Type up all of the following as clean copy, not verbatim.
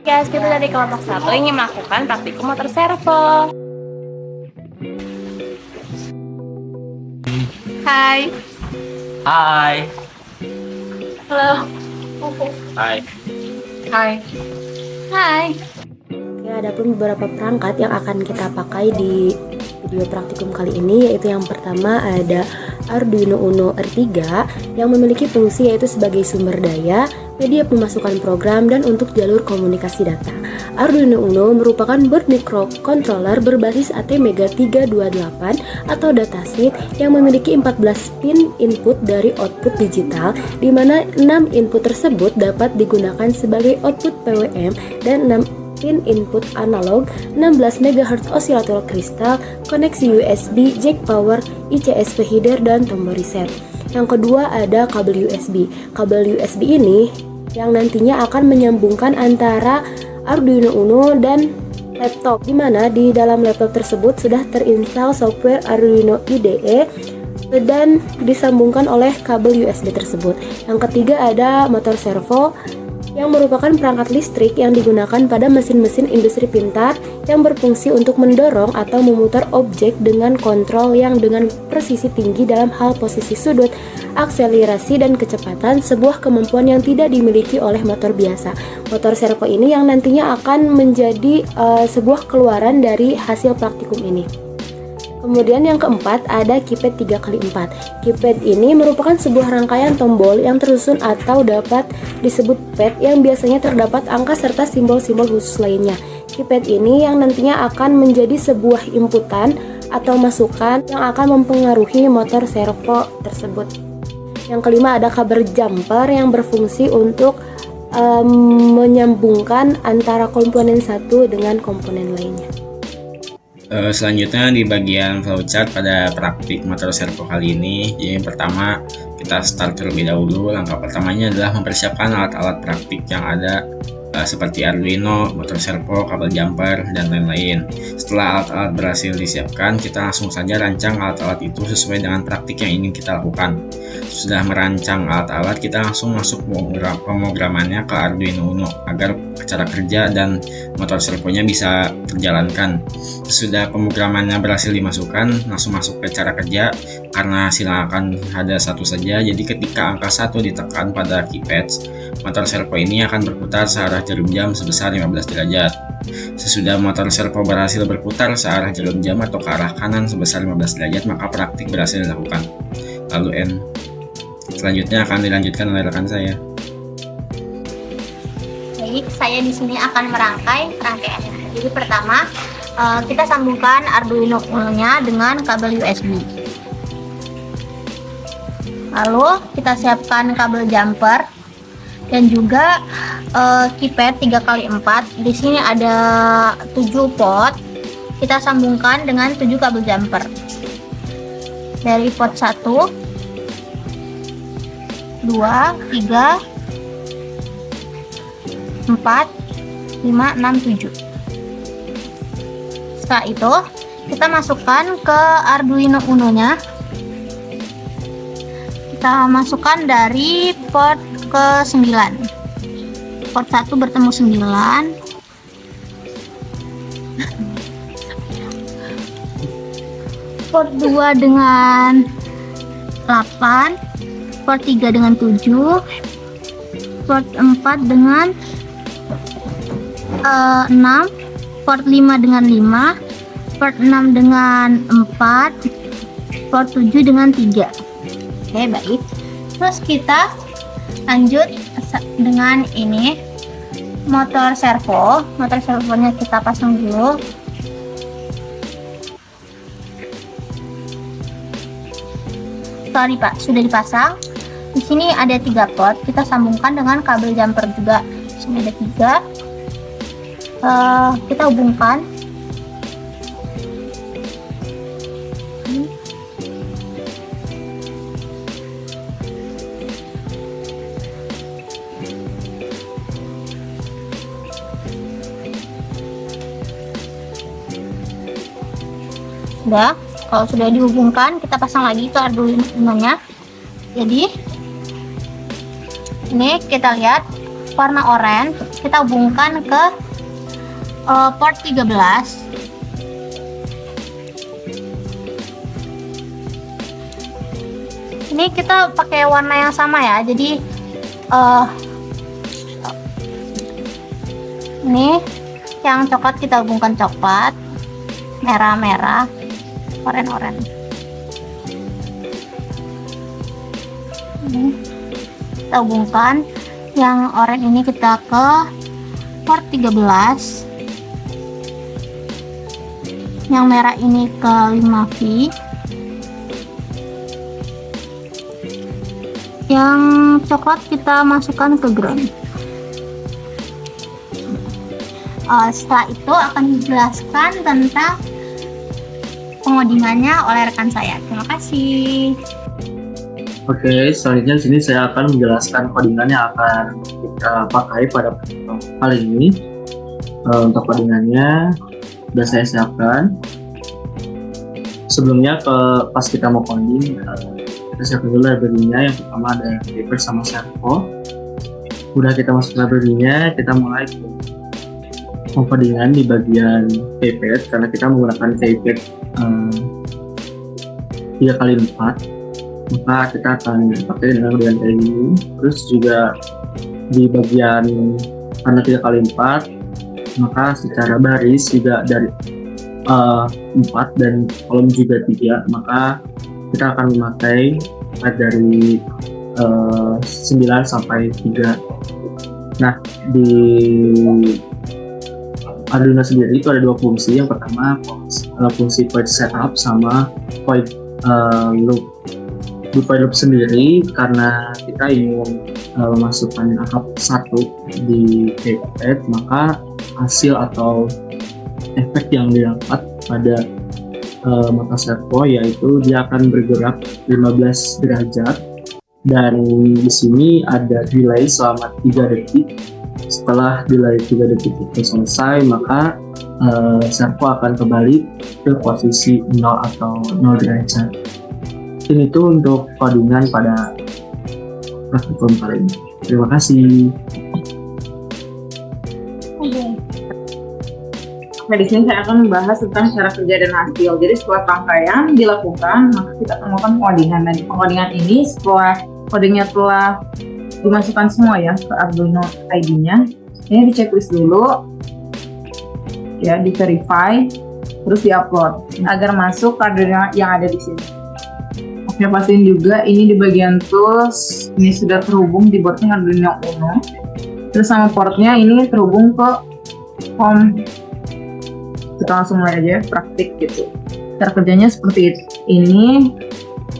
Guys, kita dari kelompok 1 ingin melakukan praktikum motor servo. Hai. Hai. Halo. Hai. Hai. Hai. Oke, ada pun beberapa perangkat yang akan kita pakai di video praktikum kali ini, yaitu yang pertama ada Arduino Uno R3 yang memiliki fungsi yaitu sebagai sumber daya, media pemasukan program, dan untuk jalur komunikasi data. Arduino Uno merupakan board microcontroller berbasis ATmega 328 atau datasheet yang memiliki 14 pin input dari output digital, di mana 6 input tersebut dapat digunakan sebagai output PWM dan 6 pin input analog, 16 MHz osilator kristal, koneksi USB, jack power, ICSP header, dan tombol reset. Yang kedua ada kabel USB. Kabel USB ini yang nantinya akan menyambungkan antara Arduino Uno dan laptop, di mana di dalam laptop tersebut sudah terinstall software Arduino IDE dan disambungkan oleh kabel USB tersebut. Yang ketiga ada motor servo yang merupakan perangkat listrik yang digunakan pada mesin-mesin industri pintar yang berfungsi untuk mendorong atau memutar objek dengan kontrol yang dengan presisi tinggi dalam hal posisi sudut, akselerasi, dan kecepatan, sebuah kemampuan yang tidak dimiliki oleh motor biasa. Motor servo ini yang nantinya akan menjadi sebuah keluaran dari hasil praktikum ini. Kemudian yang keempat ada keypad 3x4. Keypad ini merupakan sebuah rangkaian tombol yang tersusun atau dapat disebut pad yang biasanya terdapat angka serta simbol-simbol khusus lainnya. Keypad ini yang nantinya akan menjadi sebuah inputan atau masukan yang akan mempengaruhi motor servo tersebut. Yang kelima ada kabel jumper yang berfungsi untuk menyambungkan antara komponen satu dengan komponen lainnya. Selanjutnya di bagian flowchart pada praktik motor servo kali ini, jadi yang pertama kita start terlebih dahulu. Langkah pertamanya adalah mempersiapkan alat-alat praktik yang ada seperti Arduino, motor servo, kabel jumper, dan lain-lain. Setelah alat-alat berhasil disiapkan, kita langsung saja rancang alat-alat itu sesuai dengan praktik yang ingin kita lakukan. Sudah merancang alat-alat, kita langsung masuk pemrogramannya ke Arduino Uno agar cara kerja dan motor servonya bisa terjalankan. Sudah pemrogramannya berhasil dimasukkan, langsung masuk ke cara kerja. Karena hasilnya akan ada satu saja, jadi ketika angka 1 ditekan pada keypad, motor servo ini akan berputar searah jarum jam sebesar 15 derajat. Sesudah motor servo berhasil berputar searah jarum jam atau ke arah kanan sebesar 15 derajat, maka praktik berhasil dilakukan. Lalu N. Selanjutnya akan dilanjutkan oleh rekan saya. Baik, saya di sini akan merangkai rangkaiannya. Jadi pertama, kita sambungkan Arduino Uno-nya dengan kabel USB. Lalu kita siapkan kabel jumper dan juga keypad 3x4. Di sini ada 7 port. Kita sambungkan dengan 7 kabel jumper. Dari port 1, 2, 3, 4, 5, 6, 7. Setelah itu kita masukkan ke Arduino Uno-nya. Kita masukkan dari port ke 9. Port 1 bertemu 9. Port 2 dengan 8. Port 3 dengan 7. Port 4 dengan 6. Port 5 dengan 5. Port 6 dengan 4. Port 7 dengan 3. Oke, baik. Terus kita lanjut dengan ini motor servo. Motor servonya kita pasang dulu. Setelah sudah dipasang, di sini ada 3 port. Kita sambungkan dengan kabel jumper juga. Di sini ada 3. Kita hubungkan. Sudah, kalau sudah dihubungkan, kita pasang lagi ke Arduino-nya. Jadi ini kita lihat warna oranye kita hubungkan ke port 13. Ini kita pakai warna yang sama ya, jadi ini yang coklat kita hubungkan coklat, merah, oranye. Ini kita hubungkan, yang oranye ini kita ke port 13, yang merah ini ke 5V, yang coklat kita masukkan ke ground. Setelah itu akan dijelaskan tentang pengodingannya oleh rekan saya. Terima kasih. Oke, selanjutnya di sini saya akan menjelaskan codingan yang akan kita pakai pada kali ini. Untuk codingannya sudah saya siapkan. Sebelumnya pas kita mau coding, kita siapkan dulu library-nya. Yang pertama ada paper sama servo. Udah kita masuk library-nya, kita mulai codingan di bagian keypad, karena kita menggunakan keypad 3x4, maka kita akan pakai dengan codingan kayak gini. Terus juga di bagian karena 3x4, maka secara baris juga dari 4 dan kolom juga 3, maka kita akan memakai dari 9 sampai 3. Nah, di Arduino sendiri itu ada dua fungsi. Yang pertama fungsi point setup sama point loop. Di point loop sendiri, karena kita ingin memasukkan angka 1 di keypad, maka hasil atau efek yang didapat pada motor servo yaitu dia akan bergerak 15 derajat, dan di sini ada delay selama 3 detik. Setelah delay 3 detik itu selesai, maka servo akan kembali ke posisi 0 atau 0 derajat. Ini itu untuk codingan pada praktikum kali ini. Terima kasih. Nah, di sini saya akan membahas tentang cara kerja dan hasil. Jadi setelah rangkaian dilakukan, maka kita akan melakukan pengodingan. Nah, di pengodingan ini setelah codingnya telah dimasukkan semua ya ke Arduino ID-nya, ini di checklist dulu, ya, di verify, terus di-upload agar masuk ke Arduino yang ada di sini. Oke, pastiin juga ini di bagian tools ini sudah terhubung di boardnya Arduino Uno. Terus sama portnya ini terhubung ke home. Kita langsung mulai aja praktik gitu. Cara kerjanya seperti ini,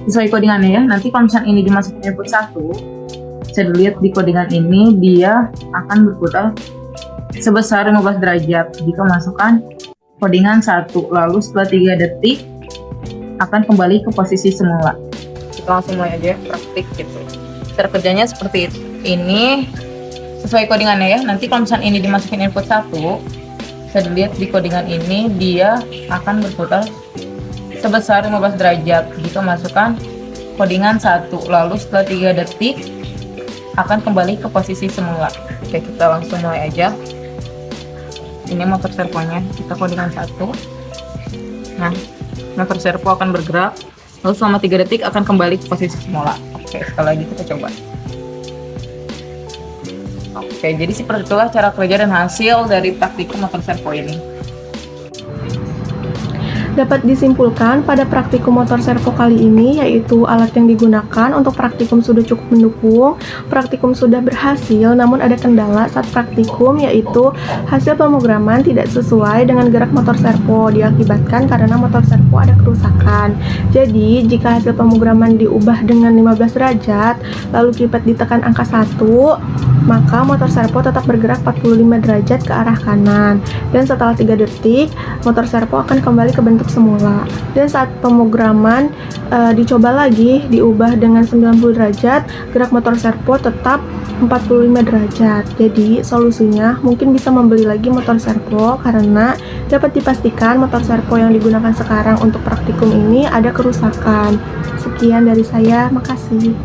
sesuai codingannya ya. Nanti kalau misalnya ini dimasukin input 1, saya lihat di codingan ini dia akan berputar sebesar 15 derajat jika masukkan codingan 1, lalu setelah 3 detik akan kembali ke posisi semula. Kita langsung mulai aja praktik gitu. Cara kerjanya seperti ini, sesuai codingannya ya. Nanti kalau misalnya ini dimasukin input 1, saya lihat di codingan ini dia akan berputar sebesar 15 derajat jika masukkan codingan 1, lalu setelah 3 detik akan kembali ke posisi semula. Oke, kita langsung mulai aja. Ini motor servonya, kita codingan 1. Nah, motor servo akan bergerak, lalu selama 3 detik akan kembali ke posisi semula. Oke, sekali lagi kita coba. Oke, jadi seperti itulah cara kerja dan hasil dari praktikum motor servo ini. Dapat disimpulkan pada praktikum motor servo kali ini, yaitu alat yang digunakan untuk praktikum sudah cukup mendukung, praktikum sudah berhasil, namun ada kendala saat praktikum, yaitu hasil pemrograman tidak sesuai dengan gerak motor servo, diakibatkan karena motor servo ada kerusakan. Jadi, jika hasil pemrograman diubah dengan 15 derajat, lalu keypad ditekan angka 1, maka motor servo tetap bergerak 45 derajat ke arah kanan, dan setelah 3 detik motor servo akan kembali ke bentuk semula. Dan saat pemrograman dicoba lagi diubah dengan 90 derajat, gerak motor servo tetap 45 derajat. Jadi solusinya mungkin bisa membeli lagi motor servo, karena dapat dipastikan motor servo yang digunakan sekarang untuk praktikum ini ada kerusakan. Sekian dari saya, makasih.